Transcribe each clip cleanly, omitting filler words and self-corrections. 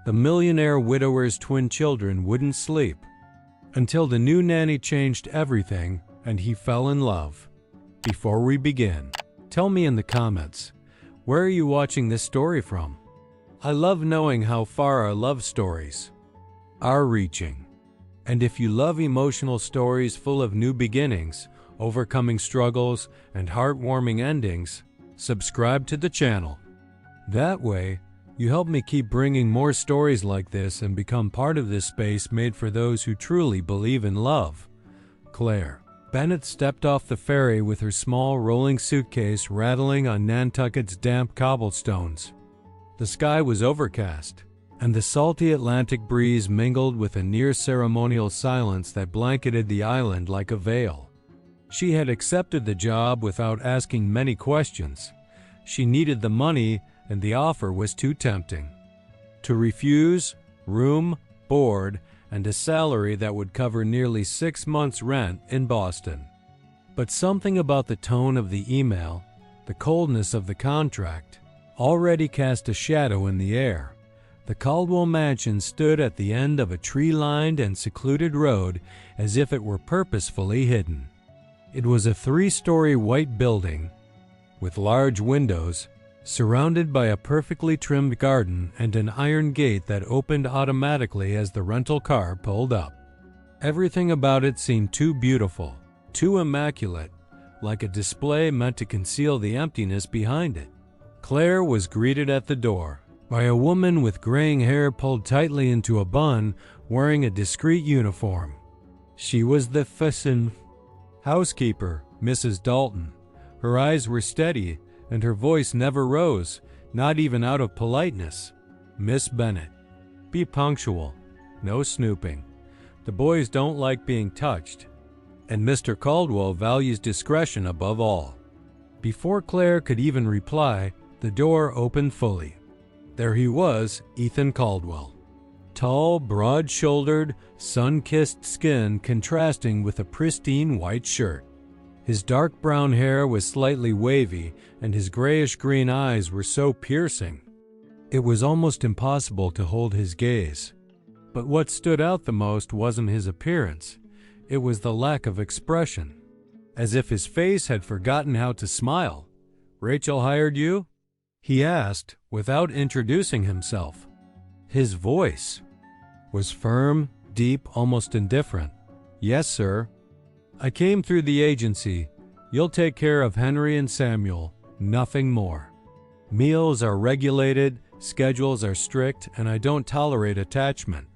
The millionaire widower's twin children wouldn't sleep until the new nanny changed everything and he fell in love. Before we begin, tell me in the comments, where are you watching this story from? I love knowing how far our love stories are reaching. And if you love emotional stories full of new beginnings, overcoming struggles, and heartwarming endings, subscribe to the channel. That way, you help me keep bringing more stories like this and become part of this space made for those who truly believe in love. Claire. Bennett stepped off the ferry with her small rolling suitcase rattling on Nantucket's damp cobblestones. The sky was overcast, and the salty Atlantic breeze mingled with a near-ceremonial silence that blanketed the island like a veil. She had accepted the job without asking many questions. She needed the money, and the offer was too tempting. To refuse room, board, and a salary that would cover nearly 6 months' rent in Boston. But something about the tone of the email, the coldness of the contract, already cast a shadow in the air. The Caldwell mansion stood at the end of a tree-lined and secluded road as if it were purposefully hidden. It was a 3-story white building with large windows, surrounded by a perfectly trimmed garden and an iron gate that opened automatically as the rental car pulled up. Everything about it seemed too beautiful, too immaculate, like a display meant to conceal the emptiness behind it. Claire was greeted at the door by a woman with graying hair pulled tightly into a bun, wearing a discreet uniform. She was the housekeeper, Mrs. Dalton. Her eyes were steady, and her voice never rose, not even out of politeness. Miss Bennett, be punctual. No snooping. The boys don't like being touched, and Mr. Caldwell values discretion above all. Before Claire could even reply, the door opened fully. There he was, Ethan Caldwell. Tall, broad-shouldered, sun-kissed skin contrasting with a pristine white shirt. His dark brown hair was slightly wavy, and his grayish-green eyes were so piercing. It was almost impossible to hold his gaze. But what stood out the most wasn't his appearance. It was the lack of expression. As if his face had forgotten how to smile. "Rachel hired you?" he asked, without introducing himself. His voice was firm, deep, almost indifferent. "Yes, sir. I came through the agency. You'll take care of Henry and Samuel, nothing more. Meals are regulated, schedules are strict, and I don't tolerate attachment.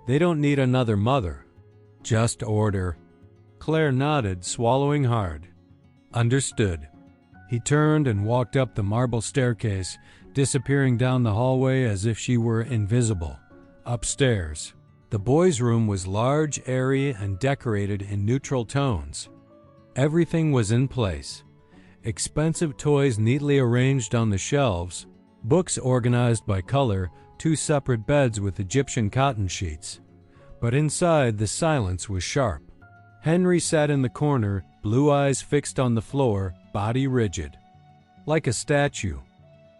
They don't need another mother. Just order." Claire nodded, swallowing hard. "Understood." He turned and walked up the marble staircase, disappearing down the hallway as if she were invisible. Upstairs, the boys' room was large, airy, and decorated in neutral tones. Everything was in place. Expensive toys neatly arranged on the shelves, books organized by color, 2 separate beds with Egyptian cotton sheets. But inside, the silence was sharp. Henry sat in the corner, blue eyes fixed on the floor, body rigid, like a statue.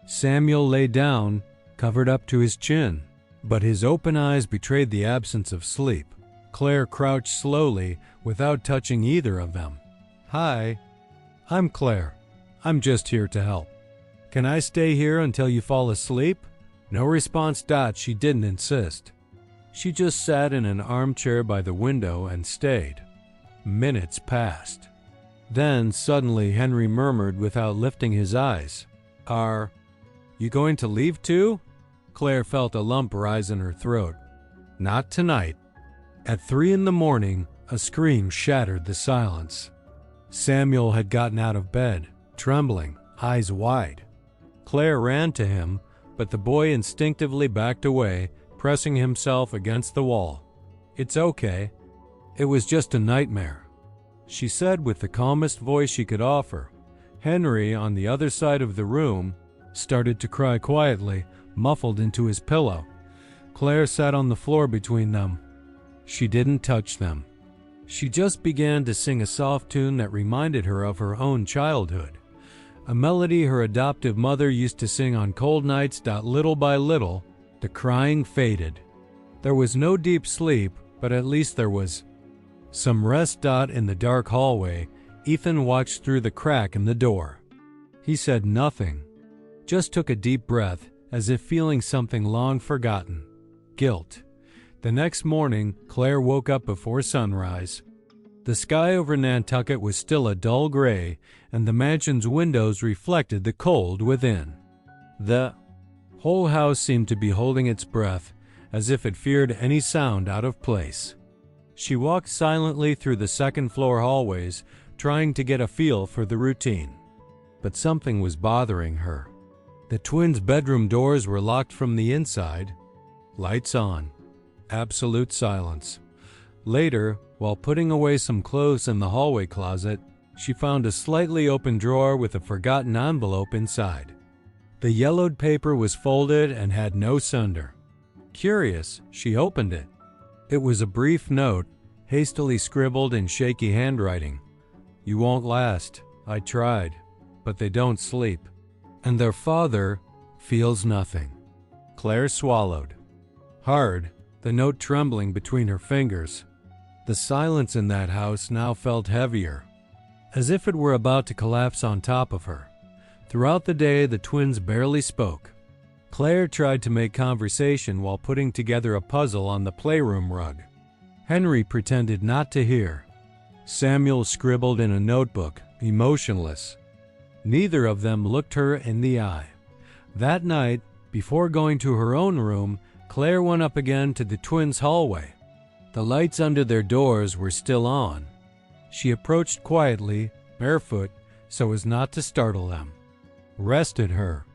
Samuel lay down, covered up to his chin, but his open eyes betrayed the absence of sleep. Claire crouched slowly, without touching either of them. "Hi, I'm Claire. I'm just here to help. Can I stay here until you fall asleep?" No response. She didn't insist. She just sat in an armchair by the window and stayed. Minutes passed. Then, suddenly, Henry murmured without lifting his eyes, "Are you going to leave too?" Claire felt a lump rise in her throat. "Not tonight." At 3 in the morning, a scream shattered the silence. Samuel had gotten out of bed, trembling, eyes wide. Claire ran to him, but the boy instinctively backed away, pressing himself against the wall. "It's okay. It was just a nightmare," she said with the calmest voice she could offer. Henry, on the other side of the room, started to cry quietly, muffled into his pillow. Claire sat on the floor between them. She didn't touch them. She just began to sing a soft tune that reminded her of her own childhood, a melody her adoptive mother used to sing on cold nights. Little by little, The crying faded. There was no deep sleep, but at least there was some rest. In the dark hallway, Ethan watched through the crack in the door. He said nothing, just took a deep breath as if feeling something long forgotten. Guilt. The next morning, Claire woke up before sunrise. The sky over Nantucket was still a dull gray, and the mansion's windows reflected the cold within. The whole house seemed to be holding its breath, as if it feared any sound out of place. She walked silently through the second-floor hallways, trying to get a feel for the routine. But something was bothering her. The twins' bedroom doors were locked from the inside. Lights on. Absolute silence. Later, while putting away some clothes in the hallway closet, she found a slightly open drawer with a forgotten envelope inside. The yellowed paper was folded and had no sender. Curious, she opened it. It was a brief note, hastily scribbled in shaky handwriting. "You won't last. I tried, but they don't sleep. And their father feels nothing." Claire swallowed. Hard, the note trembling between her fingers. The silence in that house now felt heavier, as if it were about to collapse on top of her. Throughout the day, the twins barely spoke. Claire tried to make conversation while putting together a puzzle on the playroom rug. Henry pretended not to hear. Samuel scribbled in a notebook, emotionless. Neither of them looked her in the eye. That night, before going to her own room, Claire went up again to the twins' hallway. The lights under their doors were still on. She approached quietly, barefoot, so as not to startle them. Rested her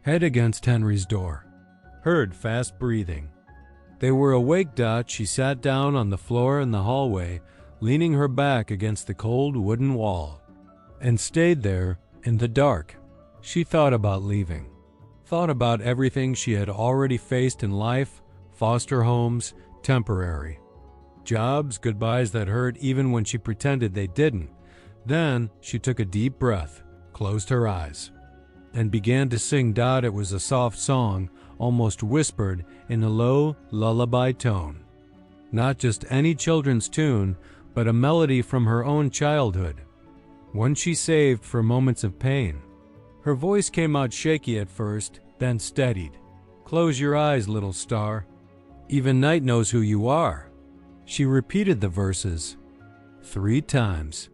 head against Henry's door. Heard fast breathing. They were awake. She sat down on the floor in the hallway, leaning her back against the cold wooden wall, and stayed there in the dark. She thought about leaving. Thought about everything she had already faced in life, foster homes, temporary jobs, goodbyes that hurt even when she pretended they didn't. Then she took a deep breath, closed her eyes, and began to sing. It was a soft song, almost whispered in a low lullaby tone. Not just any children's tune, but a melody from her own childhood, one she saved for moments of pain. Her voice came out shaky at first, then steadied. "Close your eyes, little star. Even night knows who you are." She repeated the verses 3 times.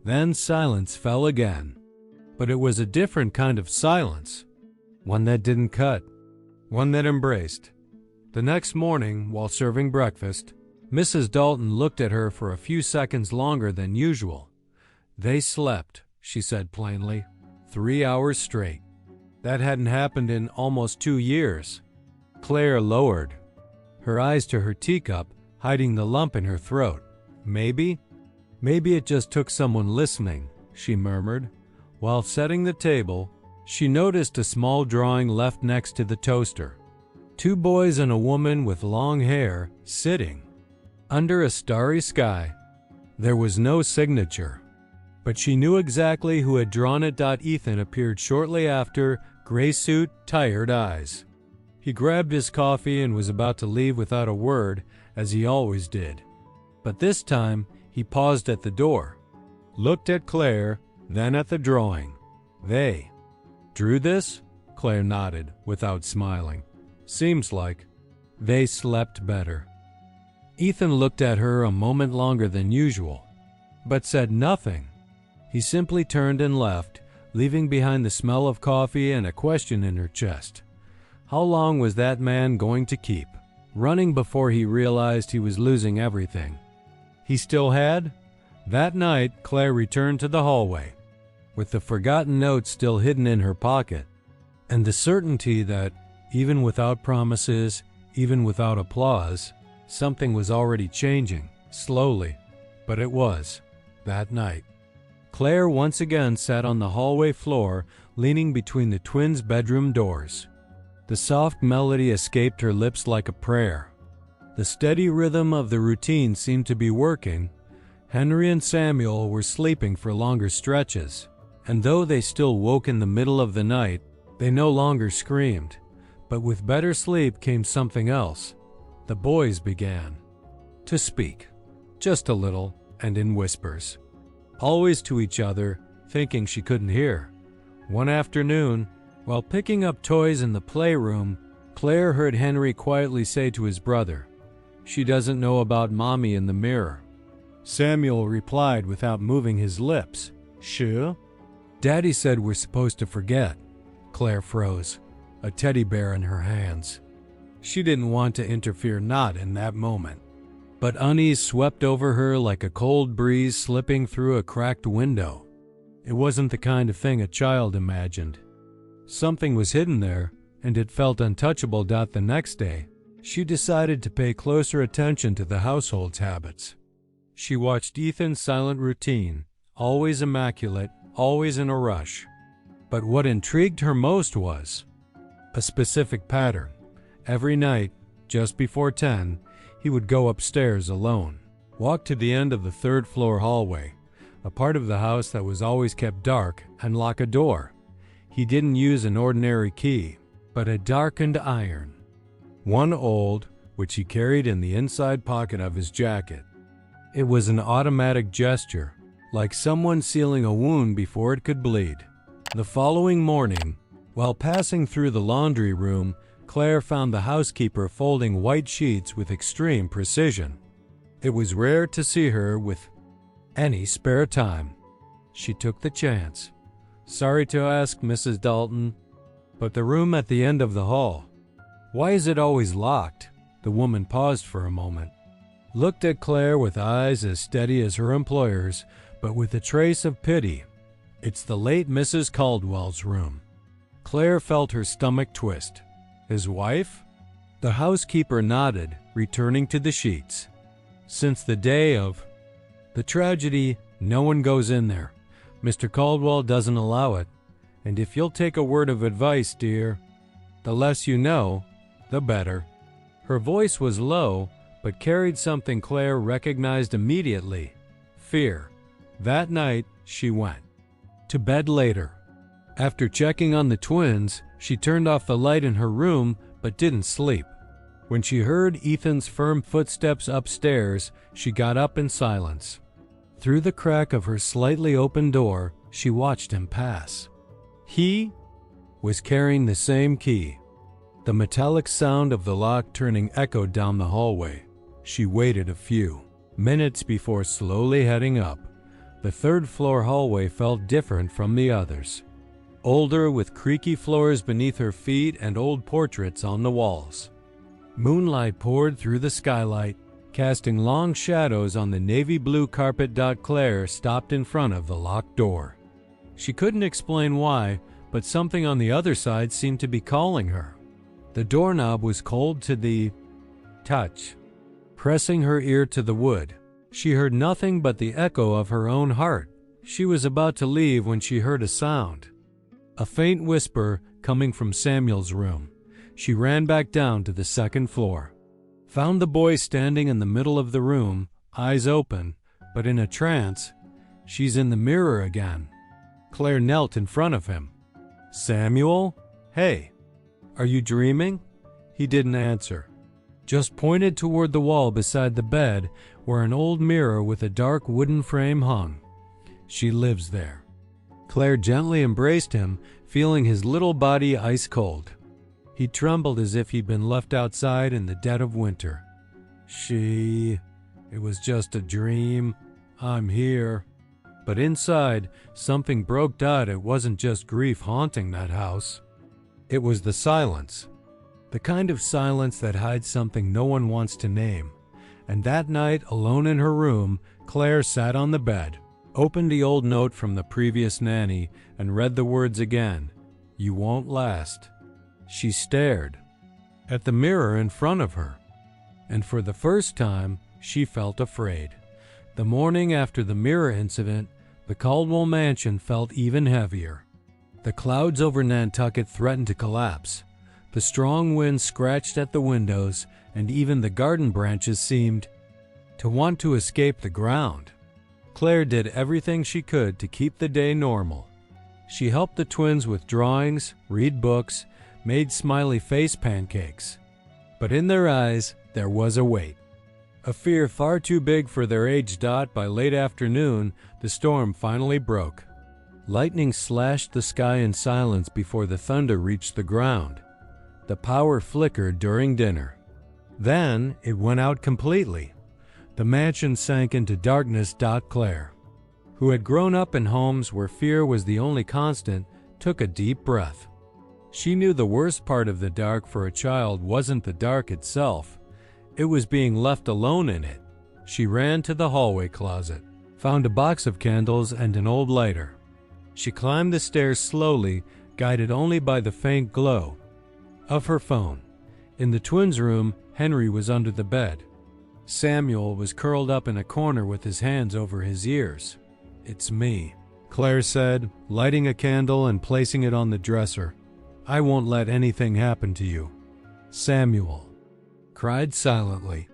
Then silence fell again. But it was a different kind of silence. One that didn't cut. One that embraced. The next morning, while serving breakfast, Mrs. Dalton looked at her for a few seconds longer than usual. "They slept," she said plainly. 3 hours straight. That hadn't happened in almost 2 years. Claire lowered her eyes to her teacup, hiding the lump in her throat. Maybe it just took someone listening," she murmured. While setting the table, she noticed a small drawing left next to the toaster. 2 boys and a woman with long hair sitting under a starry sky. There was no signature, but she knew exactly who had drawn it. Ethan appeared shortly after, gray suit, tired eyes. He grabbed his coffee and was about to leave without a word, as he always did. But this time, he paused at the door, looked at Claire, then at the drawing. "They drew this?" Claire nodded, without smiling. "Seems like they slept better." Ethan looked at her a moment longer than usual, but said nothing. He simply turned and left, leaving behind the smell of coffee and a question in her chest. How long was that man going to keep running before he realized he was losing everything he still had? That night, Claire returned to the hallway, with the forgotten note still hidden in her pocket, and the certainty that, even without promises, even without applause, something was already changing, slowly, but it was, that night. Claire once again sat on the hallway floor, leaning between the twins' bedroom doors. The soft melody escaped her lips like a prayer. The steady rhythm of the routine seemed to be working. Henry and Samuel were sleeping for longer stretches, and though they still woke in the middle of the night, they no longer screamed. But with better sleep came something else. The boys began to speak, just a little and in whispers, always to each other, thinking she couldn't hear. One afternoon, while picking up toys in the playroom, Claire heard Henry quietly say to his brother, "She doesn't know about Mommy in the mirror." Samuel replied without moving his lips, "Sure?" "Daddy said we're supposed to forget." Claire froze, a teddy bear in her hands. She didn't want to interfere, not in that moment. But unease swept over her like a cold breeze slipping through a cracked window. It wasn't the kind of thing a child imagined. Something was hidden there, and it felt untouchable. The next day, she decided to pay closer attention to the household's habits. She watched Ethan's silent routine, always immaculate, always in a rush. But what intrigued her most was a specific pattern. Every night, just before 10, he would go upstairs alone, walk to the end of the third-floor hallway, a part of the house that was always kept dark, and lock a door. He didn't use an ordinary key, but a darkened iron. One old, which he carried in the inside pocket of his jacket. It was an automatic gesture, like someone sealing a wound before it could bleed. The following morning, while passing through the laundry room, Claire found the housekeeper folding white sheets with extreme precision. It was rare to see her with any spare time. She took the chance. "Sorry to ask, Mrs. Dalton, but the room at the end of the hall, why is it always locked?" The woman paused for a moment, looked at Claire with eyes as steady as her employer's, but with a trace of pity. "It's the late Mrs. Caldwell's room." Claire felt her stomach twist. His wife? The housekeeper nodded, returning to the sheets. "Since the day of the tragedy, no one goes in there. Mr. Caldwell doesn't allow it. And if you'll take a word of advice, dear, the less you know, the better." Her voice was low, but carried something Claire recognized immediately: fear. That night, she went to bed later. After checking on the twins, she turned off the light in her room but didn't sleep. When she heard Ethan's firm footsteps upstairs, she got up in silence. Through the crack of her slightly open door, she watched him pass. He was carrying the same key. The metallic sound of the lock turning echoed down the hallway. She waited a few minutes before slowly heading up. The third-floor hallway felt different from the others. Older, with creaky floors beneath her feet and old portraits on the walls. Moonlight poured through the skylight, casting long shadows on the navy blue carpet. Claire stopped in front of the locked door. She couldn't explain why, but something on the other side seemed to be calling her. The doorknob was cold to the touch, pressing her ear to the wood. She heard nothing but the echo of her own heart. She was about to leave when she heard a sound. A faint whisper coming from Samuel's room. She ran back down to the second floor. Found the boy standing in the middle of the room, eyes open, but in a trance. "She's in the mirror again." Claire knelt in front of him. "Samuel? Hey, are you dreaming?" He didn't answer, just pointed toward the wall beside the bed where an old mirror with a dark wooden frame hung. "She lives there." Claire gently embraced him, feeling his little body ice cold. He trembled as if he'd been left outside in the dead of winter. It was just a dream. I'm here." But inside, something broke. It wasn't just grief haunting that house. It was the silence. The kind of silence that hides something no one wants to name. And that night, alone in her room, Claire sat on the bed, opened the old note from the previous nanny, and read the words again. "You won't last." She stared at the mirror in front of her, and for the first time, she felt afraid. The morning after the mirror incident, the Caldwell mansion felt even heavier. The clouds over Nantucket threatened to collapse. The strong wind scratched at the windows, and even the garden branches seemed to want to escape the ground. Claire did everything she could to keep the day normal. She helped the twins with drawings, read books, made smiley face pancakes. But in their eyes, there was a weight. A fear far too big for their age. By late afternoon, the storm finally broke. Lightning slashed the sky in silence before the thunder reached the ground. The power flickered during dinner. Then it went out completely. The mansion sank into darkness. Claire, who had grown up in homes where fear was the only constant, took a deep breath. She knew the worst part of the dark for a child wasn't the dark itself. It was being left alone in it. She ran to the hallway closet, found a box of candles and an old lighter. She climbed the stairs slowly, guided only by the faint glow of her phone. In the twins' room, Henry was under the bed. Samuel was curled up in a corner with his hands over his ears. "It's me," Claire said, lighting a candle and placing it on the dresser. "I won't let anything happen to you." Samuel cried silently.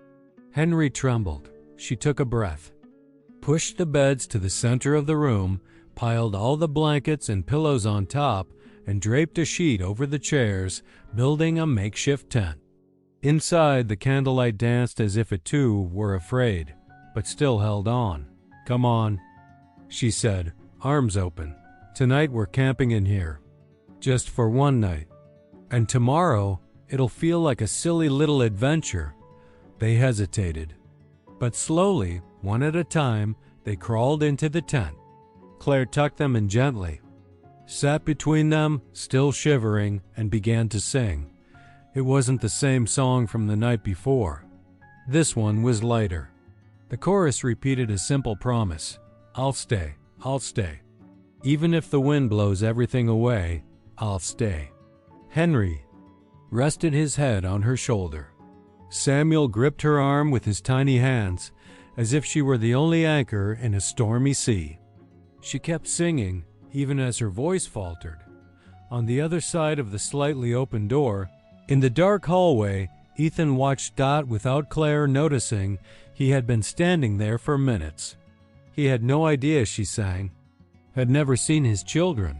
Henry trembled. She took a breath, pushed the beds to the center of the room, piled all the blankets and pillows on top, and draped a sheet over the chairs, building a makeshift tent. Inside, the candlelight danced as if it too were afraid, but still held on. "Come on," she said, arms open. "Tonight we're camping in here. Just for one night. And tomorrow, it'll feel like a silly little adventure." They hesitated. But slowly, one at a time, they crawled into the tent. Claire tucked them in gently, sat between them, still shivering, and began to sing. It wasn't the same song from the night before. This one was lighter. The chorus repeated a simple promise: "I'll stay, I'll stay. Even if the wind blows everything away, I'll stay." Henry rested his head on her shoulder. Samuel gripped her arm with his tiny hands, as if she were the only anchor in a stormy sea. She kept singing, even as her voice faltered. On the other side of the slightly open door, in the dark hallway, Ethan watched without Claire noticing. He had been standing there for minutes. He had no idea she sang, had never seen his children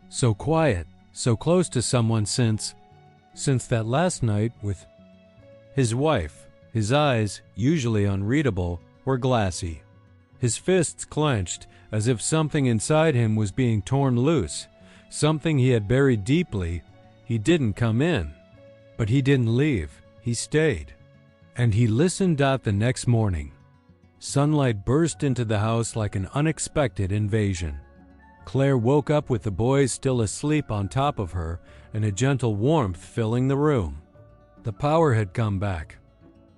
so quiet, so close to someone since that last night with his wife. His eyes, usually unreadable, were glassy. His fists clenched, as if something inside him was being torn loose, something he had buried deeply. He didn't come in, but he didn't leave. He stayed. And he listened. The next morning, sunlight burst into the house like an unexpected invasion. Claire woke up with the boys still asleep on top of her and a gentle warmth filling the room. The power had come back.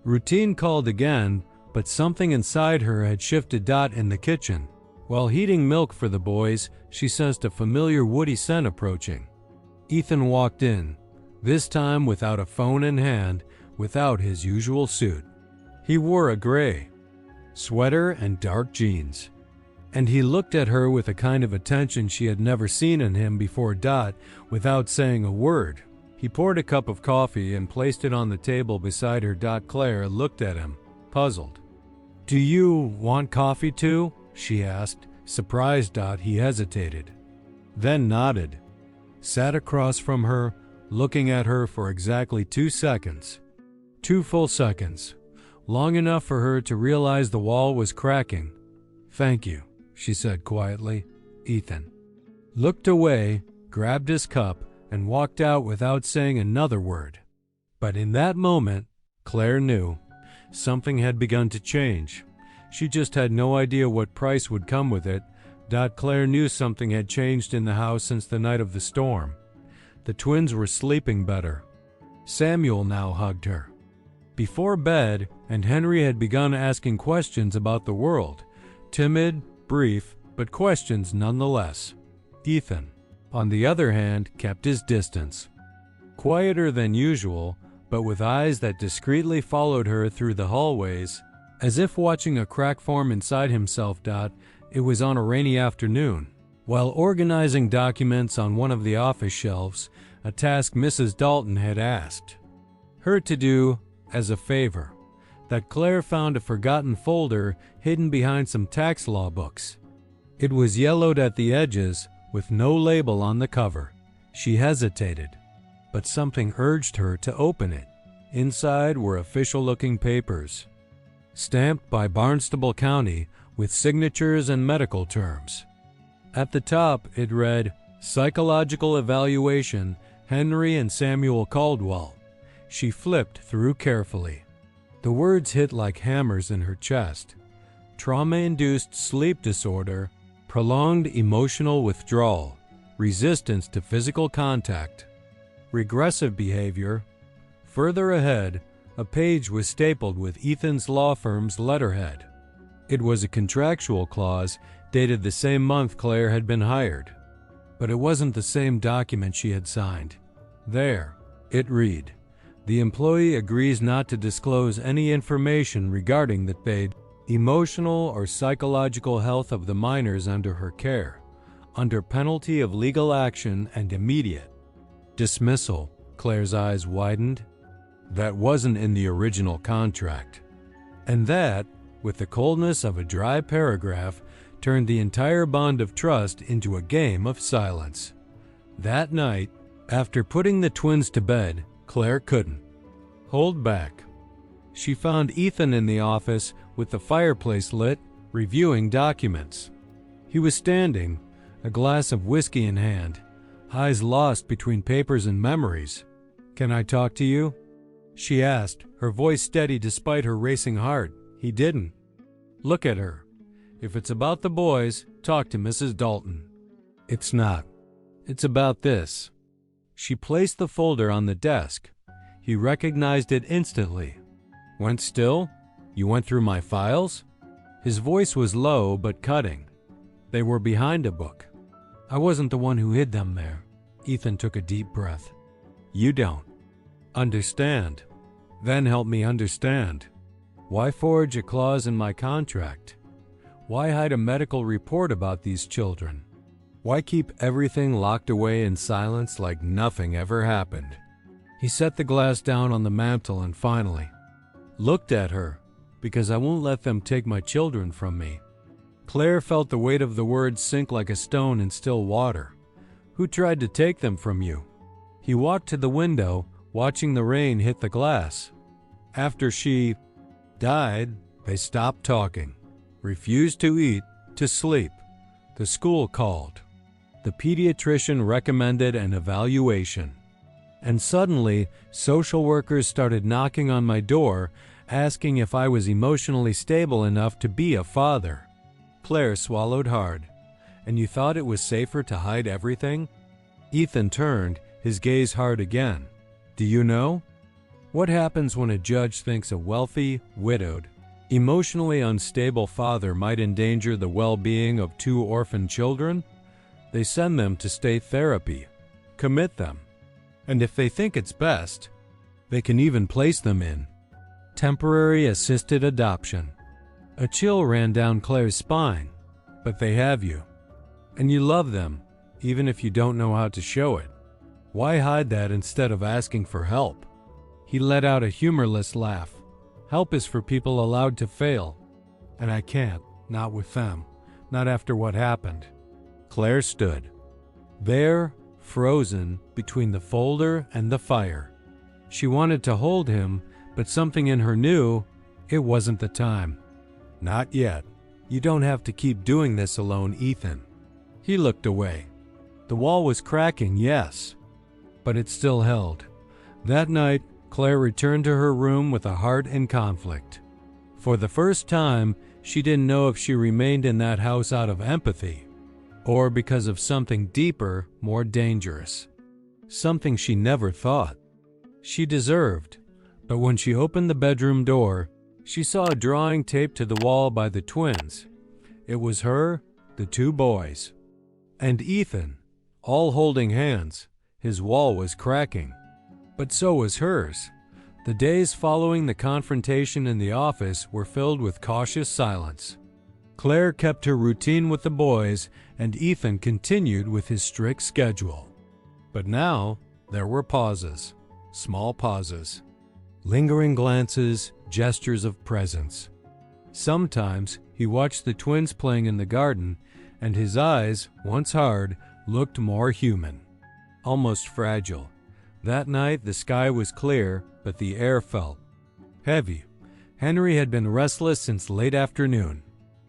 Routine called again, but something inside her had shifted. In the kitchen, while heating milk for the boys, she sensed a familiar woody scent approaching. Ethan walked in, this time without a phone in hand, without his usual suit. He wore a gray sweater and dark jeans, and he looked at her with a kind of attention she had never seen in him before. Without saying a word, he poured a cup of coffee and placed it on the table beside her. Claire looked at him, puzzled. "Do you want coffee too?" she asked, surprised. He hesitated, then nodded, sat across from her, looking at her for exactly 2 seconds. 2 full seconds, long enough for her to realize the wall was cracking. "Thank you," she said quietly. Ethan looked away, grabbed his cup, and walked out without saying another word. But in that moment, Claire knew something had begun to change. She just had no idea what price would come with it. Claire knew something had changed in the house since the night of the storm. The twins were sleeping better. Samuel now hugged her before bed, and Henry had begun asking questions about the world. Timid, brief, but questions nonetheless. Ethan, on the other hand, kept his distance. Quieter than usual, but with eyes that discreetly followed her through the hallways, as if watching a crack form inside himself. It was on a rainy afternoon. While organizing documents on one of the office shelves, a task Mrs. Dalton had asked her to do as a favor, that Claire found a forgotten folder hidden behind some tax law books. It was yellowed at the edges, with no label on the cover. She hesitated. but something urged her to open it. Inside were official-looking papers, stamped by Barnstable County with signatures and medical terms. At the top, it read, "Psychological Evaluation, Henry and Samuel Caldwell." She flipped through carefully. The words hit like hammers in her chest. Trauma-induced sleep disorder, prolonged emotional withdrawal, resistance to physical contact, regressive behavior. Further ahead, a page was stapled with Ethan's law firm's letterhead. It was a contractual clause dated the same month Claire had been hired. But it wasn't the same document she had signed. There, it read, "The employee agrees not to disclose any information regarding the emotional or psychological health of the minors under her care, under penalty of legal action and immediate dismissal." Claire's eyes widened. That wasn't in the original contract. And that, with the coldness of a dry paragraph, turned the entire bond of trust into a game of silence. That night, after putting the twins to bed, Claire couldn't hold back. She found Ethan in the office with the fireplace lit, reviewing documents. He was standing, a glass of whiskey in hand, eyes lost between papers and memories. "Can I talk to you?" she asked, her voice steady despite her racing heart. He didn't. "Look at her. If it's about the boys, talk to Mrs. Dalton." "It's not. It's about this." She placed the folder on the desk. He recognized it instantly. "Went still? You went through my files?" His voice was low but cutting. "They were behind a book. I wasn't the one who hid them there." Ethan took a deep breath. "You don't understand. Then help me understand. Why forge a clause in my contract? Why hide a medical report about these children? Why keep everything locked away in silence like nothing ever happened?" He set the glass down on the mantel and finally looked at her. "Because I won't let them take my children from me." Claire felt the weight of the words sink like a stone in still water. "Who tried to take them from you?" He walked to the window, watching the rain hit the glass. "After she died, they stopped talking, refused to eat, to sleep. The school called. The pediatrician recommended an evaluation. And suddenly, social workers started knocking on my door, asking if I was emotionally stable enough to be a father." Claire swallowed hard. "And you thought it was safer to hide everything?" Ethan turned, his gaze hard again. "Do you know? What happens when a judge thinks a wealthy, widowed, emotionally unstable father might endanger the well-being of 2 orphan children? They send them to state therapy, commit them. And if they think it's best, they can even place them in temporary assisted adoption." A chill ran down Claire's spine. "But they have you. And you love them, even if you don't know how to show it. Why hide that instead of asking for help?" He let out a humorless laugh. "Help is for people allowed to fail. And I can't, not with them, not after what happened." Claire stood there, frozen between the folder and the fire. She wanted to hold him, but something in her knew it wasn't the time. "Not yet. You don't have to keep doing this alone, Ethan." He looked away. The wall was cracking, yes, but it still held. That night, Claire returned to her room with a heart in conflict. For the first time, she didn't know if she remained in that house out of empathy, or because of something deeper, more dangerous. Something she never thought she deserved. But when she opened the bedroom door, she saw a drawing taped to the wall by the twins. It was her, the 2 boys, and Ethan, all holding hands. His wall was cracking. But so was hers. The days following the confrontation in the office were filled with cautious silence. Claire kept her routine with the boys, and Ethan continued with his strict schedule. But now, there were pauses, small pauses, lingering glances, gestures of presence. Sometimes he watched the twins playing in the garden, and his eyes, once hard, looked more human, almost fragile. That night the sky was clear, but the air felt heavy. Henry had been restless since late afternoon.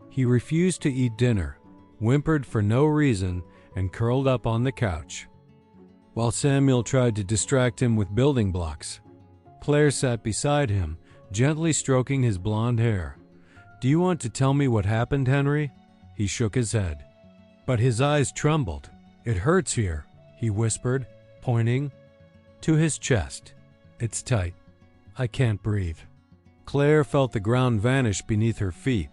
He refused to eat dinner, whimpered for no reason, and curled up on the couch. While Samuel tried to distract him with building blocks, Claire sat beside him, gently stroking his blonde hair. "Do you want to tell me what happened, Henry?" He shook his head, but his eyes trembled. "It hurts here," he whispered, pointing to his chest. "It's tight. I can't breathe." Claire felt the ground vanish beneath her feet.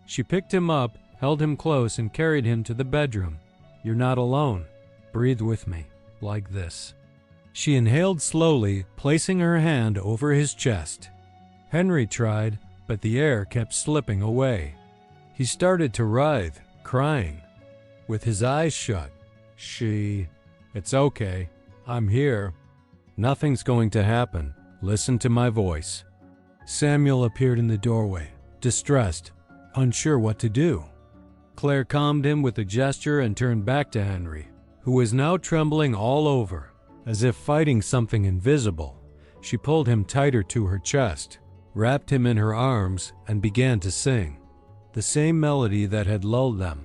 She picked him up, held him close, and carried him to the bedroom. "You're not alone. Breathe with me, like this." She inhaled slowly, placing her hand over his chest. Henry tried, but the air kept slipping away. He started to writhe, crying, with his eyes shut. "It's okay. I'm here. Nothing's going to happen. Listen to my voice." Samuel appeared in the doorway, distressed, unsure what to do. Claire calmed him with a gesture and turned back to Henry, who was now trembling all over, as if fighting something invisible. She pulled him tighter to her chest, wrapped him in her arms, and began to sing, the same melody that had lulled them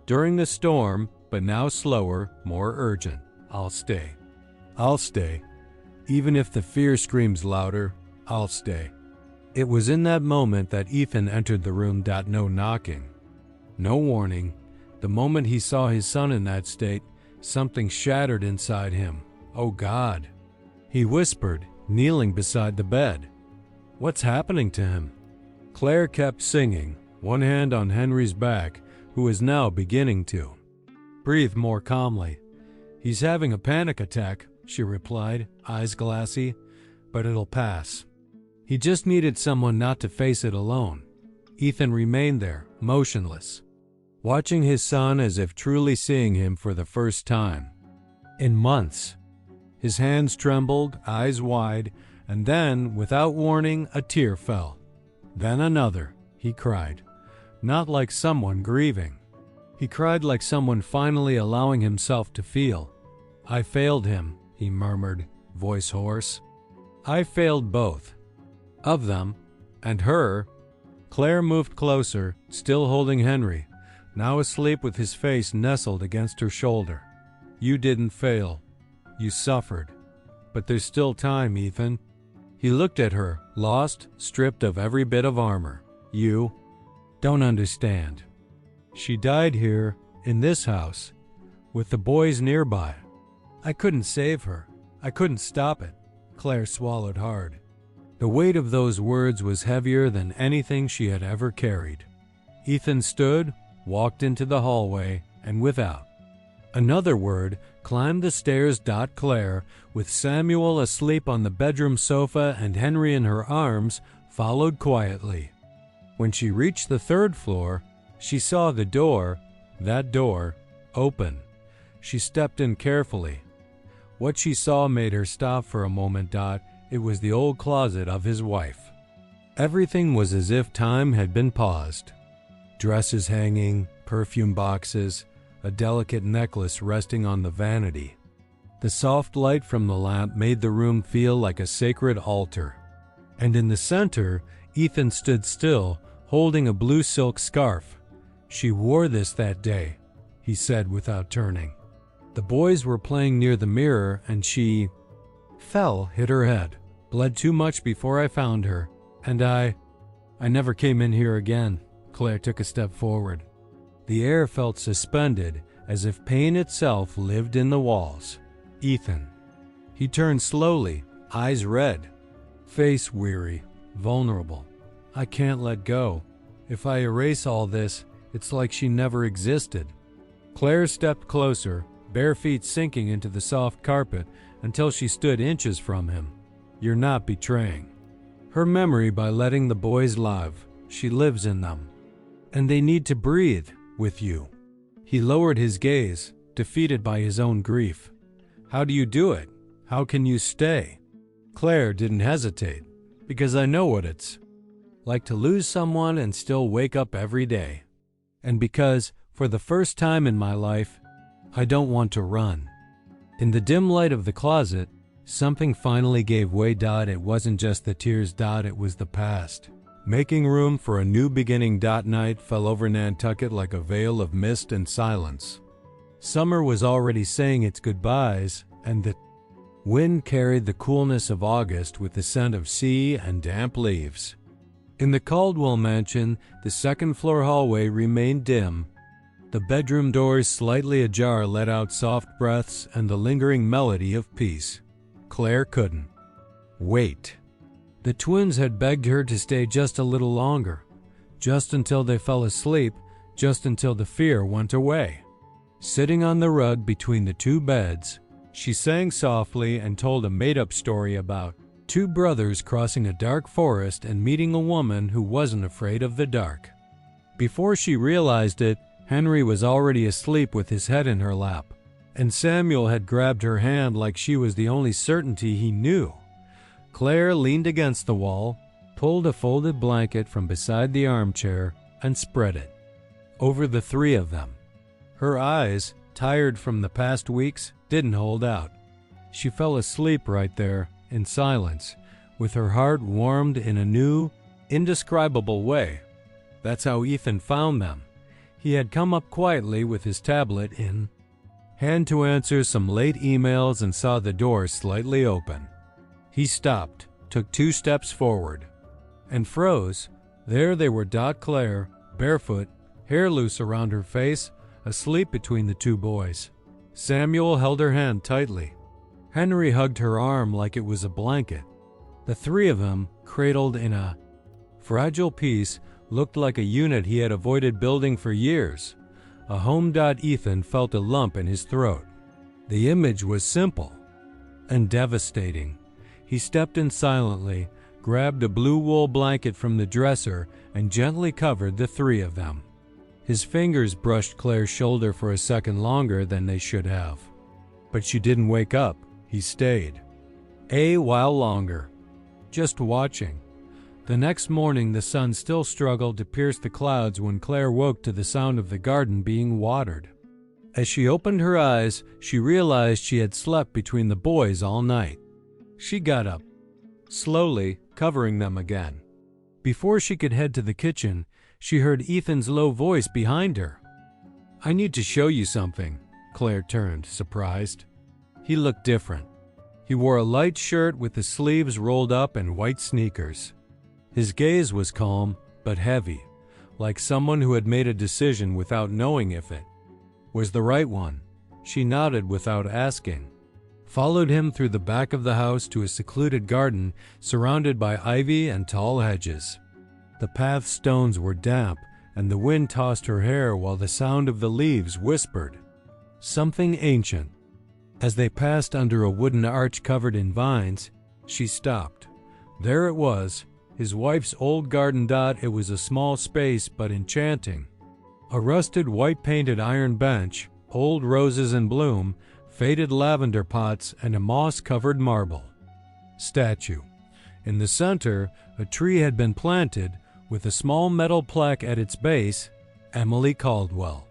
during the storm, but now slower, more urgent. "I'll stay. I'll stay. Even if the fear screams louder, I'll stay." It was in that moment that Ethan entered the room. No knocking, no warning. The moment he saw his son in that state, something shattered inside him. "Oh God," he whispered, kneeling beside the bed. "What's happening to him?" Claire kept singing, one hand on Henry's back, who was now beginning to breathe more calmly. "He's having a panic attack," she replied, eyes glassy, "but it'll pass. He just needed someone not to face it alone." Ethan remained there, motionless, watching his son as if truly seeing him for the first time in months. His hands trembled, eyes wide, and then, without warning, a tear fell. Then another. He cried, not like someone grieving. He cried like someone finally allowing himself to feel. "I failed him," he murmured, voice hoarse. "I failed both of them, and her." Claire moved closer, still holding Henry, now asleep with his face nestled against her shoulder. "You didn't fail. You suffered. But there's still time, Ethan." He looked at her, lost, stripped of every bit of armor. "You don't understand. She died here, in this house, with the boys nearby. I couldn't save her. I couldn't stop it." Claire swallowed hard. The weight of those words was heavier than anything she had ever carried. Ethan stood, walked into the hallway, and without another word, climbed the stairs. Claire, with Samuel asleep on the bedroom sofa and Henry in her arms, followed quietly. When she reached the third floor, she saw the door, that door, open. She stepped in carefully. What she saw made her stop for a moment. It was the old closet of his wife. Everything was as if time had been paused. Dresses hanging, perfume boxes, a delicate necklace resting on the vanity. The soft light from the lamp made the room feel like a sacred altar. And in the center, Ethan stood still, holding a blue silk scarf. "She wore this that day," he said without turning. "The boys were playing near the mirror and she fell, hit her head, bled too much before I found her, and I never came in here again." Claire took a step forward. The air felt suspended, as if pain itself lived in the walls. "Ethan." He turned slowly, eyes red, face weary, vulnerable. "I can't let go. If I erase all this, it's like she never existed." Claire stepped closer, bare feet sinking into the soft carpet until she stood inches from him. "You're not betraying her memory by letting the boys live. She lives in them, and they need to breathe with you." He lowered his gaze, defeated by his own grief. "How do you do it? How can you stay?" Claire didn't hesitate. "Because I know what it's like to lose someone and still wake up every day. And because, for the first time in my life, I don't want to run." In the dim light of the closet, Something finally gave way. It wasn't just the tears. It was the past. Making room for a new beginning. Night fell over Nantucket like a veil of mist and silence. Summer was already saying its goodbyes, and the wind carried the coolness of August with the scent of sea and damp leaves. In the Caldwell mansion, the second-floor hallway remained dim. The bedroom doors slightly ajar let out soft breaths and the lingering melody of peace. Claire couldn't wait. The twins had begged her to stay just a little longer, just until they fell asleep, just until the fear went away. Sitting on the rug between the two beds, she sang softly and told a made-up story about two brothers crossing a dark forest and meeting a woman who wasn't afraid of the dark. Before she realized it, Henry was already asleep with his head in her lap, and Samuel had grabbed her hand like she was the only certainty he knew. Claire leaned against the wall, pulled a folded blanket from beside the armchair, and spread it over the three of them. Her eyes, tired from the past weeks, didn't hold out. She fell asleep right there, in silence, with her heart warmed in a new, indescribable way. That's how Ethan found them. He had come up quietly with his tablet in hand to answer some late emails and saw the door slightly open. He stopped, took 2 steps forward, and froze. There they were. Claire, barefoot, hair loose around her face, asleep between the 2 boys. Samuel held her hand tightly. Henry hugged her arm like it was a blanket. The 3 of them, cradled in a fragile peace, looked like a unit he had avoided building for years. A home. Ethan felt a lump in his throat. The image was simple and devastating. He stepped in silently, grabbed a blue wool blanket from the dresser, and gently covered the 3 of them. His fingers brushed Claire's shoulder for a second longer than they should have. But she didn't wake up. He stayed. A while longer, just watching. The next morning, the sun still struggled to pierce the clouds when Claire woke to the sound of the garden being watered. As she opened her eyes, she realized she had slept between the boys all night. She got up, slowly covering them again. Before she could head to the kitchen, she heard Ethan's low voice behind her. "I need to show you something." Claire turned, surprised. He looked different. He wore a light shirt with the sleeves rolled up and white sneakers. His gaze was calm, but heavy, like someone who had made a decision without knowing if it was the right one. She nodded without asking, followed him through the back of the house to a secluded garden surrounded by ivy and tall hedges. The path stones were damp, and the wind tossed her hair while the sound of the leaves whispered something ancient. As they passed under a wooden arch covered in vines, she stopped. There it was, his wife's old garden. It was a small space but enchanting. A rusted white-painted iron bench, old roses in bloom, faded lavender pots, and a moss-covered marble statue. In the center, a tree had been planted, with a small metal plaque at its base, Emily Caldwell.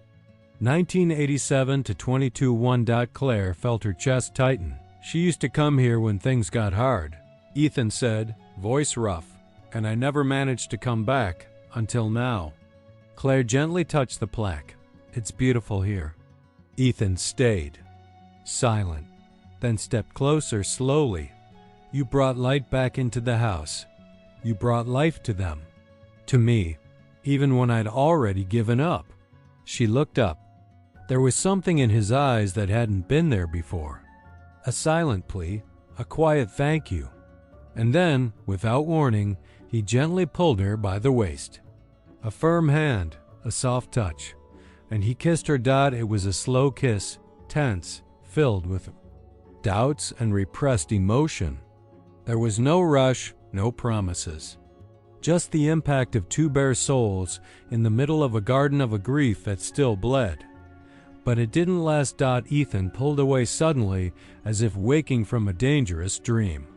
1987 to 22-1. Claire felt her chest tighten. She used to come here when things got hard, Ethan said, voice rough, and I never managed to come back, until now. Claire gently touched the plaque. It's beautiful here. Ethan stayed, silent, then stepped closer slowly. You brought light back into the house. You brought life to them. To me, even when I'd already given up. She looked up. There was something in his eyes that hadn't been there before. A silent plea, a quiet thank you. And then, without warning, he gently pulled her by the waist. A firm hand, a soft touch. And he kissed her. It was a slow kiss, tense, filled with doubts and repressed emotion. There was no rush, no promises. Just the impact of 2 bare souls in the middle of a garden of a grief that still bled. But it didn't last. Ethan pulled away suddenly, as if waking from a dangerous dream.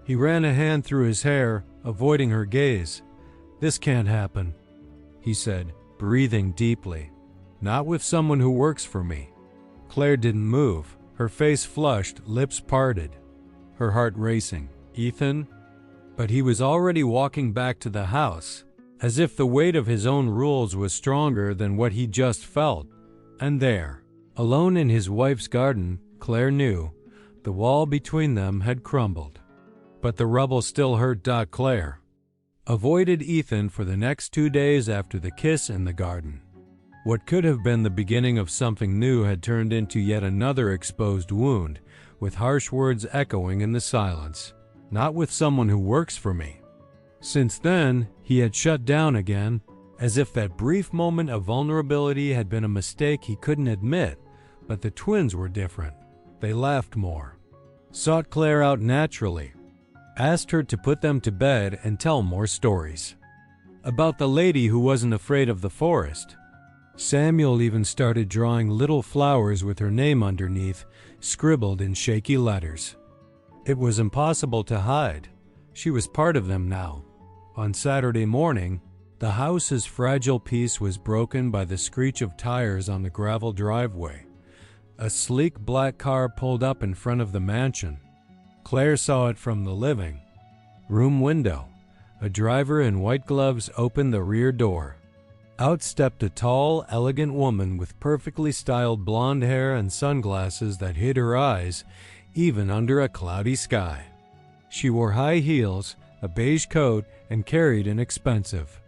He ran a hand through his hair, avoiding her gaze. This can't happen, he said, breathing deeply. Not with someone who works for me. Claire didn't move, her face flushed, lips parted. her heart racing. Ethan? But he was already walking back to the house, as if the weight of his own rules was stronger than what he just felt. And there, alone in his wife's garden, Claire knew, the wall between them had crumbled. But the rubble still hurt. Claire avoided Ethan for the next 2 days after the kiss in the garden. What could have been the beginning of something new had turned into yet another exposed wound, with harsh words echoing in the silence. Not with someone who works for me. Since then, he had shut down again, as if that brief moment of vulnerability had been a mistake he couldn't admit, but the twins were different. They laughed more, sought Claire out naturally, asked her to put them to bed and tell more stories. About the lady who wasn't afraid of the forest. Samuel even started drawing little flowers with her name underneath, scribbled in shaky letters. It was impossible to hide. She was part of them now. On Saturday morning, the house's fragile peace was broken by the screech of tires on the gravel driveway. A sleek black car pulled up in front of the mansion. Claire saw it from the living room window. A driver in white gloves opened the rear door. Out stepped a tall, elegant woman with perfectly styled blonde hair and sunglasses that hid her eyes, even under a cloudy sky. She wore high heels, a beige coat, and carried an expensive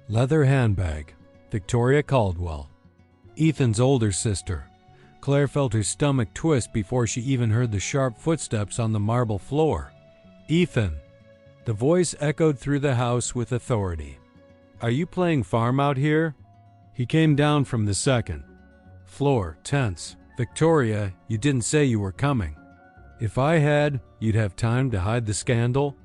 leather handbag. Victoria Caldwell, Ethan's older sister. Claire felt her stomach twist before she even heard the sharp footsteps on the marble floor. Ethan. The voice echoed through the house with authority. Are you playing farm out here? He came down from the second floor, tense. Victoria, you didn't say you were coming. If I had, you'd have time to hide the scandal.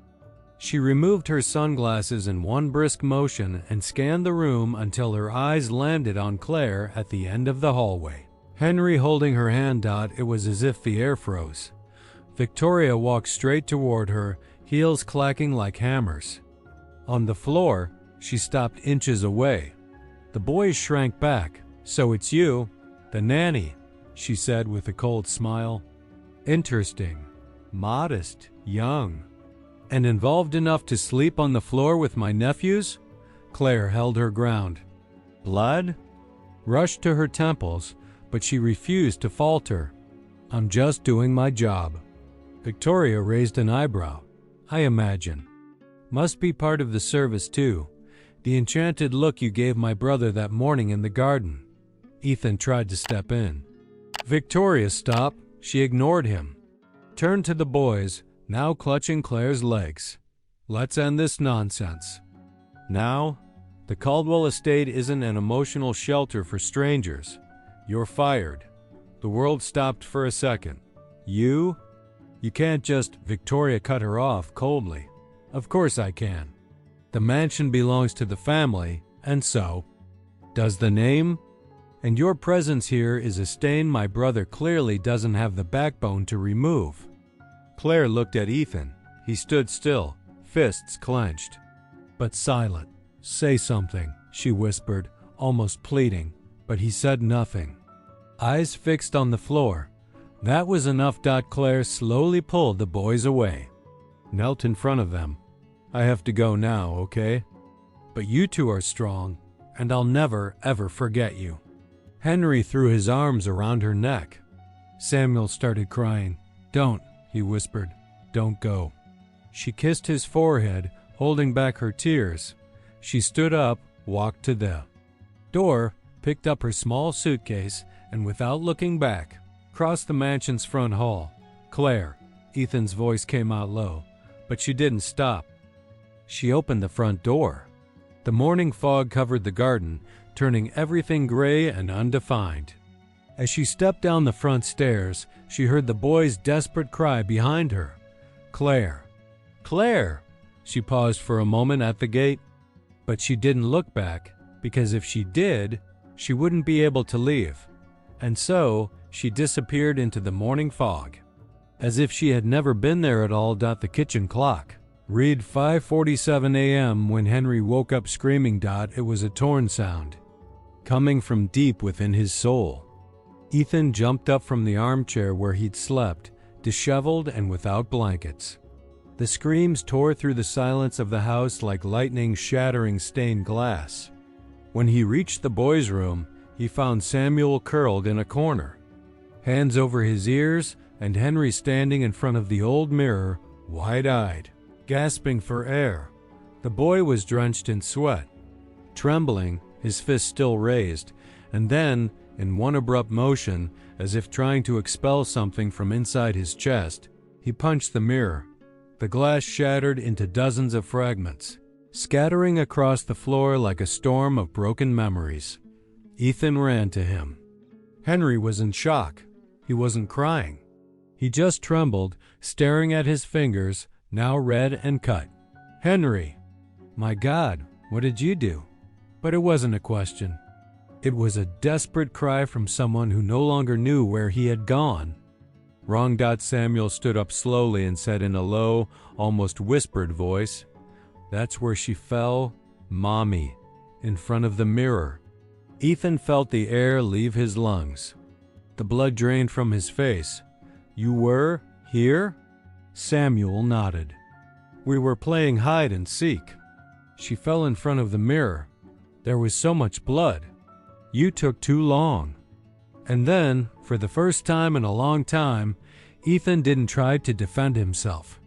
She removed her sunglasses in one brisk motion and scanned the room until her eyes landed on Claire at the end of the hallway. Henry holding her hand. It was as if the air froze. Victoria walked straight toward her, heels clacking like hammers. On the floor, she stopped inches away. The boys shrank back. So it's you, the nanny, she said with a cold smile. Interesting, modest, young, and involved enough to sleep on the floor with my nephews? Claire held her ground. Blood rushed to her temples, but she refused to falter. I'm just doing my job. Victoria raised an eyebrow. I imagine. Must be part of the service too. The enchanted look you gave my brother that morning in the garden. Ethan tried to step in. Victoria stopped. She ignored him. Turned to the boys, now clutching Claire's legs. Let's end this nonsense. Now, the Caldwell estate isn't an emotional shelter for strangers. You're fired. The world stopped for a second. You can't just. Victoria cut her off coldly. Of course I can. The mansion belongs to the family, and so does the name. And your presence here is a stain my brother clearly doesn't have the backbone to remove. Claire looked at Ethan. He stood still, fists clenched, but silent. Say something, she whispered, almost pleading, but he said nothing. Eyes fixed on the floor. That was enough. Claire slowly pulled the boys away. Knelt in front of them. I have to go now, okay? But you two are strong, and I'll never, ever forget you. Henry threw his arms around her neck. Samuel started crying. Don't, he whispered. Don't go. She kissed his forehead, holding back her tears. She stood up, walked to the door, picked up her small suitcase, and without looking back, crossed the mansion's front hall. Claire, Ethan's voice came out low, but she didn't stop. She opened the front door. The morning fog covered the garden, turning everything gray and undefined. As she stepped down the front stairs, she heard the boy's desperate cry behind her. Claire! Claire! She paused for a moment at the gate, but she didn't look back, because if she did, she wouldn't be able to leave. And so, she disappeared into the morning fog. As if she had never been there at all. The kitchen clock read 5:47 a.m. when Henry woke up screaming. It was a torn sound, coming from deep within his soul. Ethan jumped up from the armchair where he'd slept, disheveled and without blankets. The screams tore through the silence of the house like lightning shattering stained glass. When he reached the boys' room, he found Samuel curled in a corner, hands over his ears, and Henry standing in front of the old mirror, wide-eyed, gasping for air. The boy was drenched in sweat, trembling, his fist still raised, and then, in one abrupt motion, as if trying to expel something from inside his chest, he punched the mirror. The glass shattered into dozens of fragments, scattering across the floor like a storm of broken memories. Ethan ran to him. Henry was in shock. He wasn't crying. He just trembled, staring at his fingers, now red and cut. "Henry!" "My God, what did you do?" But it wasn't a question. It was a desperate cry from someone who no longer knew where he had gone. Wrong. Samuel stood up slowly and said in a low, almost whispered voice, "That's where she fell, Mommy, in front of the mirror." Ethan felt the air leave his lungs. The blood drained from his face. "You were here?" Samuel nodded. "We were playing hide and seek. She fell in front of the mirror. There was so much blood. You took too long." And then, for the first time in a long time, Ethan didn't try to defend himself.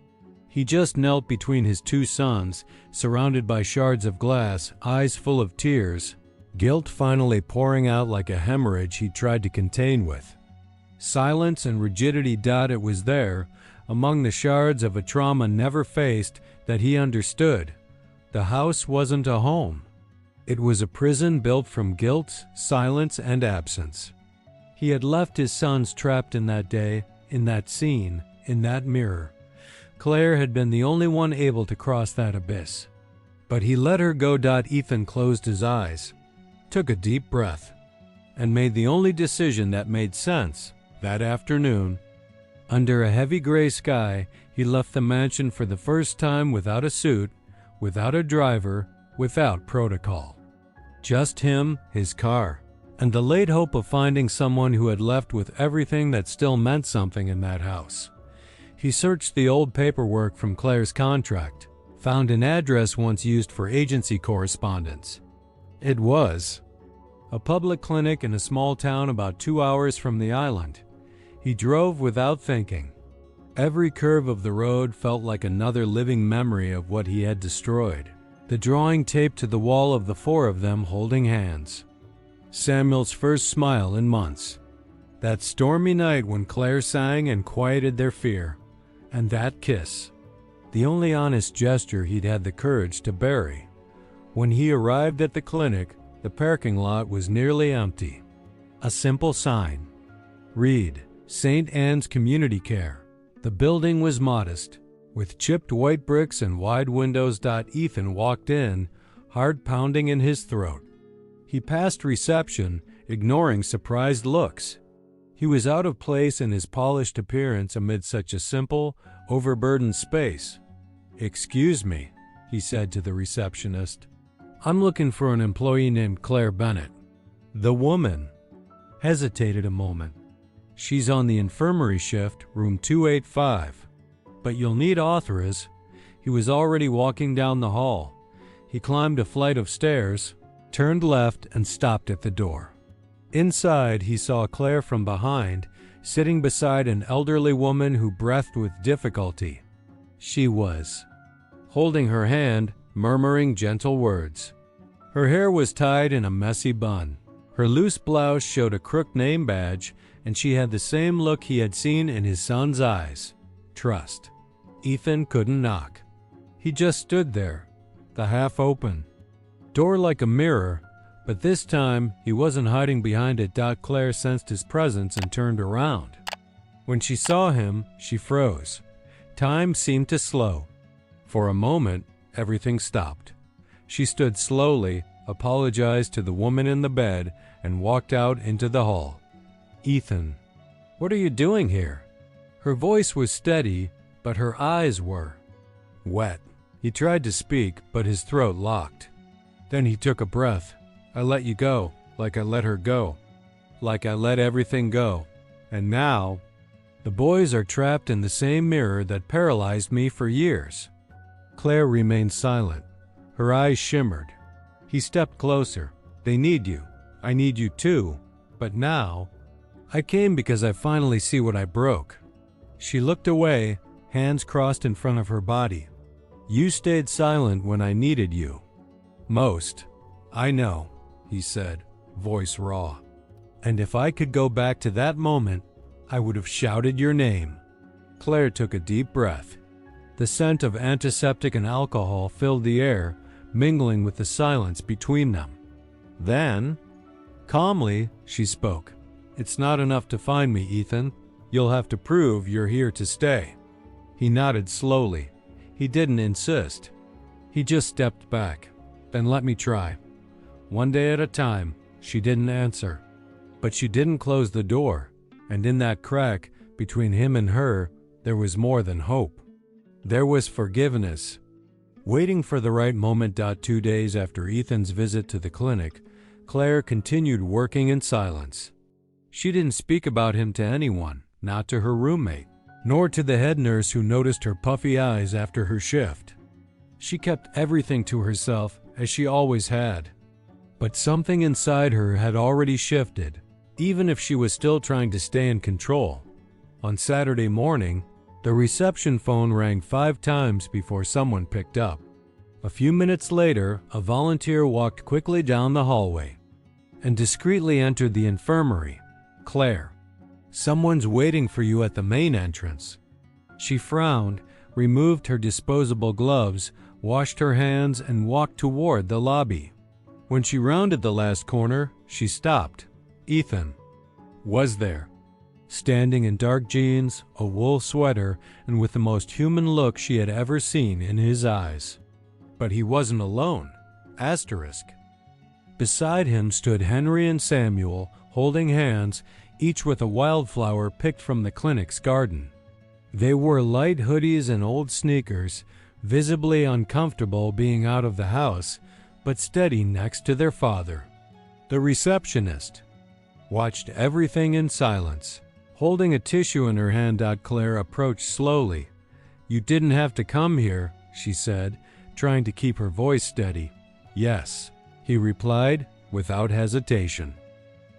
He just knelt between his two sons, surrounded by shards of glass, eyes full of tears, guilt finally pouring out like a hemorrhage he tried to contain with. Silence and rigidity. It was there, among the shards of a trauma never faced, that he understood. The house wasn't a home. It was a prison built from guilt, silence, and absence. He had left his sons trapped in that day, in that scene, in that mirror. Claire had been the only one able to cross that abyss. But he let her go. Ethan closed his eyes, took a deep breath, and made the only decision that made sense that afternoon. Under a heavy gray sky, he left the mansion for the first time without a suit, without a driver, without protocol. Just him, his car, and the late hope of finding someone who had left with everything that still meant something in that house. He searched the old paperwork from Claire's contract, found an address once used for agency correspondence. It was a public clinic in a small town about 2 hours from the island. He drove without thinking. Every curve of the road felt like another living memory of what he had destroyed. The drawing taped to the wall of the four of them holding hands. Samuel's first smile in months. That stormy night when Claire sang and quieted their fear. And that kiss. The only honest gesture he'd had the courage to bury. When he arrived at the clinic, the parking lot was nearly empty. A simple sign. Read, St. Anne's Community Care. The building was modest, with chipped white bricks and wide windows. Ethan walked in, heart pounding in his throat. He passed reception, ignoring surprised looks. He was out of place in his polished appearance amid such a simple, overburdened space. "Excuse me," he said to the receptionist. "I'm looking for an employee named Claire Bennett." The woman hesitated a moment. "She's on the infirmary shift, room 285. But you'll need authorize." He was already walking down the hall. He climbed a flight of stairs, turned left, and stopped at the door. Inside, he saw Claire from behind, sitting beside an elderly woman who breathed with difficulty. She was holding her hand, murmuring gentle words. Her hair was tied in a messy bun. Her loose blouse showed a crooked name badge, and she had the same look he had seen in his son's eyes. Trust. Ethan couldn't knock. He just stood there, the half-open door like a mirror, but this time he wasn't hiding behind it. Claire sensed his presence and turned around. When she saw him, she froze. Time seemed to slow. For a moment, everything stopped. She stood slowly, apologized to the woman in the bed, and walked out into the hall. "Ethan, what are you doing here?" Her voice was steady, but her eyes were wet. He tried to speak, but his throat locked. Then he took a breath. "I let you go, like I let her go, like I let everything go. And now The boys are trapped in the same mirror that paralyzed me for years. Claire remained silent. Her eyes shimmered. He stepped closer. They need you. I need you too. But now, I came because I finally see what I broke. She looked away, hands crossed in front of her body. You stayed silent when I needed you. Most. I know, he said, voice raw. And if I could go back to that moment, I would have shouted your name. Claire took a deep breath. The scent of antiseptic and alcohol filled the air, mingling with the silence between them. Then, calmly, she spoke. It's not enough to find me, Ethan. You'll have to prove you're here to stay. He nodded slowly. He didn't insist. He just stepped back. Then let me try. One day at a time. She didn't answer. But she didn't close the door, and in that crack between him and her, there was more than hope. There was forgiveness. Waiting for the right moment. 2 days after Ethan's visit to the clinic, Claire continued working in silence. She didn't speak about him to anyone, not to her roommate, nor to the head nurse who noticed her puffy eyes after her shift. She kept everything to herself, as she always had. But something inside her had already shifted, even if she was still trying to stay in control. On Saturday morning, the reception phone rang 5 times before someone picked up. A few minutes later, a volunteer walked quickly down the hallway and discreetly entered the infirmary. Claire, someone's waiting for you at the main entrance. She frowned, removed her disposable gloves, washed her hands, and walked toward the lobby. When she rounded the last corner, she stopped. Ethan was there, standing in dark jeans, a wool sweater, and with the most human look she had ever seen in his eyes. But he wasn't alone. Asterisk. Beside him stood Henry and Samuel, holding hands, each with a wildflower picked from the clinic's garden. They wore light hoodies and old sneakers, visibly uncomfortable being out of the house, but steady next to their father. The receptionist watched everything in silence. Holding a tissue in her hand, Claire approached slowly. You didn't have to come here, she said, trying to keep her voice steady. Yes, he replied, without hesitation.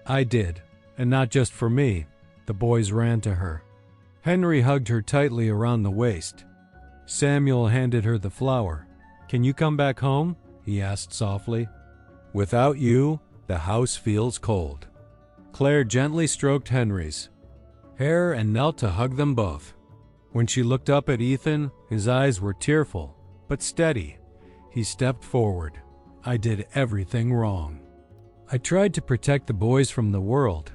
I did, and not just for me. The boys ran to her. Henry hugged her tightly around the waist. Samuel handed her the flower. Can you come back home? He asked softly. Without you, the house feels cold. Claire gently stroked Henry's hair and knelt to hug them both. When she looked up at Ethan, his eyes were tearful, but steady. He stepped forward. I did everything wrong. I tried to protect the boys from the world,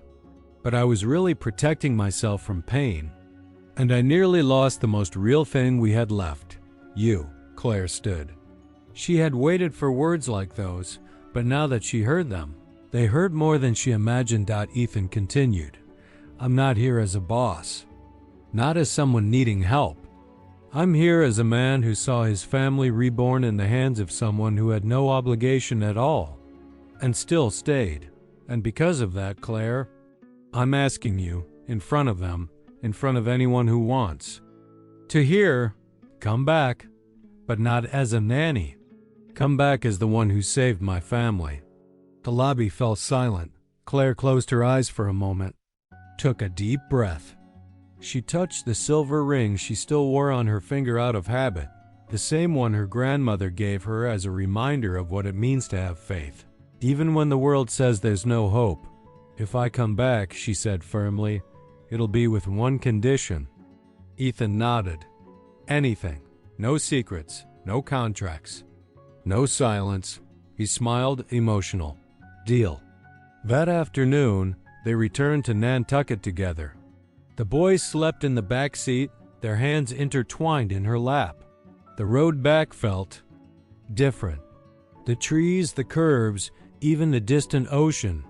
but I was really protecting myself from pain. And I nearly lost the most real thing we had left. You, Claire stood. She had waited for words like those, but now that she heard them, they hurt more than she imagined. Ethan continued. I'm not here as a boss, not as someone needing help. I'm here as a man who saw his family reborn in the hands of someone who had no obligation at all, and still stayed. And because of that, Claire, I'm asking you, in front of them, in front of anyone who wants, to hear, come back, but not as a nanny. Come back as the one who saved my family. The lobby fell silent. Claire closed her eyes for a moment, took a deep breath. She touched the silver ring she still wore on her finger out of habit, the same one her grandmother gave her as a reminder of what it means to have faith, even when the world says there's no hope. If I come back, she said firmly, it'll be with one condition. Ethan nodded. Anything. No secrets, no contracts, no silence. He smiled, emotional. Deal. That afternoon, they returned to Nantucket together. The boys slept in the back seat, their hands intertwined in her lap. The road back felt different. The trees, the curves, even the distant ocean.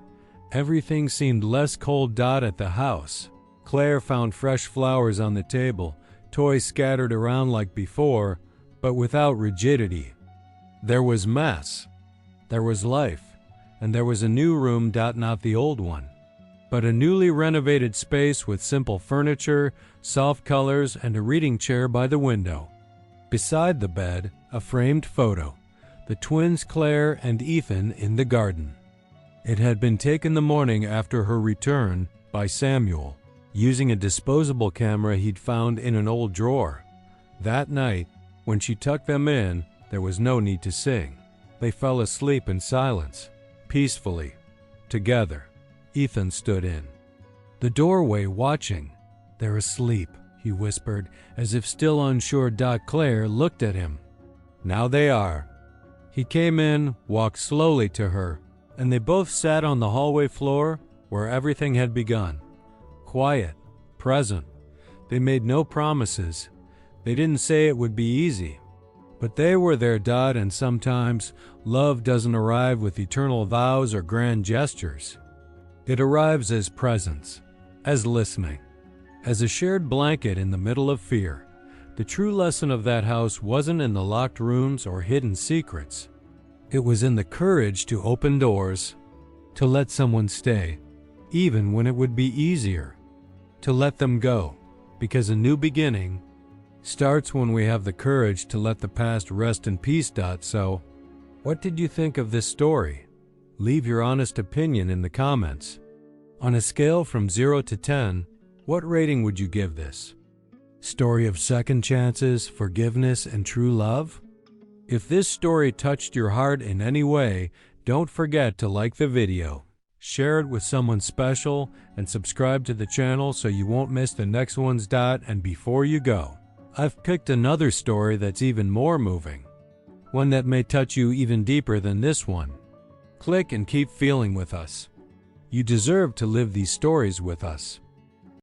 Everything seemed less cold. At the house, Claire found fresh flowers on the table, toys scattered around like before, but without rigidity. There was mess. There was life. And there was a new room. Not the old one. but a newly renovated space with simple furniture, soft colors, and a reading chair by the window. Beside the bed, a framed photo, the twins Claire and Ethan in the garden. It had been taken the morning after her return by Samuel, using a disposable camera he'd found in an old drawer. That night, when she tucked them in, there was no need to sing. They fell asleep in silence, peacefully, together. Ethan stood in the doorway watching. "They're asleep," he whispered, as if still unsure. Claire looked at him. "Now they are." He came in, walked slowly to her, and they both sat on the hallway floor where everything had begun. Quiet, present. They made no promises. They didn't say it would be easy. But they were there, and sometimes love doesn't arrive with eternal vows or grand gestures. It arrives as presence, as listening, as a shared blanket in the middle of fear. The true lesson of that house wasn't in the locked rooms or hidden secrets. It was in the courage to open doors, to let someone stay, even when it would be easier, to let them go, because a new beginning starts when we have the courage to let the past rest in peace. So, what did you think of this story? Leave your honest opinion in the comments. On a scale from 0 to 10, what rating would you give this? Story of second chances, forgiveness, and true love? If this story touched your heart in any way, don't forget to like the video, share it with someone special, and subscribe to the channel so you won't miss the next ones. And before you go, I've picked another story that's even more moving, one that may touch you even deeper than this one. Click and keep feeling with us. You deserve to live these stories with us.